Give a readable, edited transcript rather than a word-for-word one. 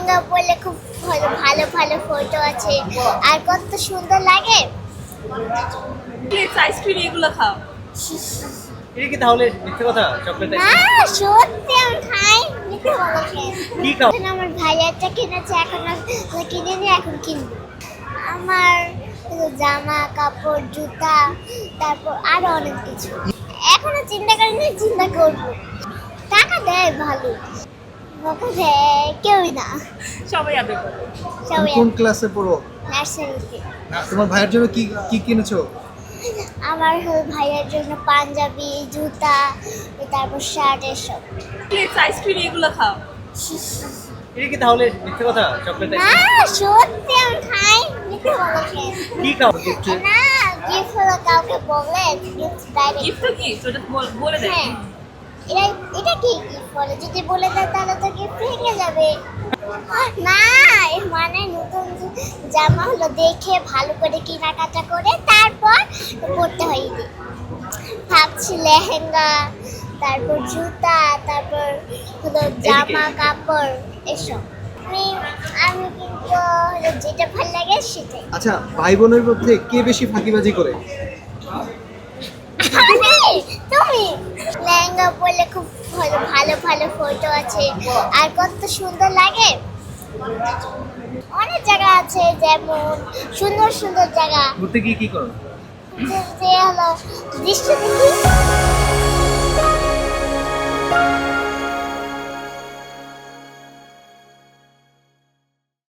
লেহেঙ্গা পরলে খুব ভালো ভালো ভালো ফটো আছে আর কত সুন্দর লাগে। চকলেটস আইসক্রিম এগুলো খাও। এটা কি তাহলে মিথ্যে কথা? চকলেট না সত্যি আমি খাই, মিথ্যে বলেছেন। কি খাও? এখন আমার ভাইয়াটা কিনেছে, এখন কিনে এখন কিনবো। আমার জামা কাপড় জুতা তারপর আরো অনেক কিছু। এখনো চিন্তা করিনি, চিন্তা করবো। টাকা দেয় ভালো, বকা দেয় কেউই না, সবাই আদর করে। সবাই কোন ক্লাসে পড়ো? নার্সারিতে। তোমার ভাইয়ের জন্য কি কি কিনেছো? আমার ভাইয়ের জন্য পাঞ্জাবি জুতা তারপর শার্ট এসব। চকলেটস আইসক্রিম এগুলো খাও। এটা কি তাহলে মিথ্যে কথা? চকলেট না সত্যি আমি খাই, মিথ্যে বলেছেন। কি খাও? না গিফট হলো কাউকে বললে গিফট ডাইরেক্ট। গিফট কি ওটা বলে দেয়। হ্যাঁ এটা এটা কি গিফট বলে, যদি বলে দেয় তাহলে তো গিফট ভেঙে যাবে। না এর মানে নতুন জামা হলো দেখে ভালো করে কেনাকাটা করে তারপর পরতে হয়। ঈদে ভাবছি লেহেঙ্গা তারপর জুতা তারপর হলো জামা কাপড় এসব। আমি আমি কিন্তু হলো যেটা ভালো লাগে সেটাই। আচ্ছা, ভাই বোনের মধ্যে কে বেশি ফাঁকিবাজি করে? তুমি লেহেঙ্গা পরলে খুব ভালো ভালো ভালো ফটো আছে আর কত সুন্দর লাগে। অনেক জায়গা আছে, যেমন সুন্দর সুন্দর জায়গা, ঘুরতে গিয়ে কি করো? যে হলো দৃশ্য দেখি।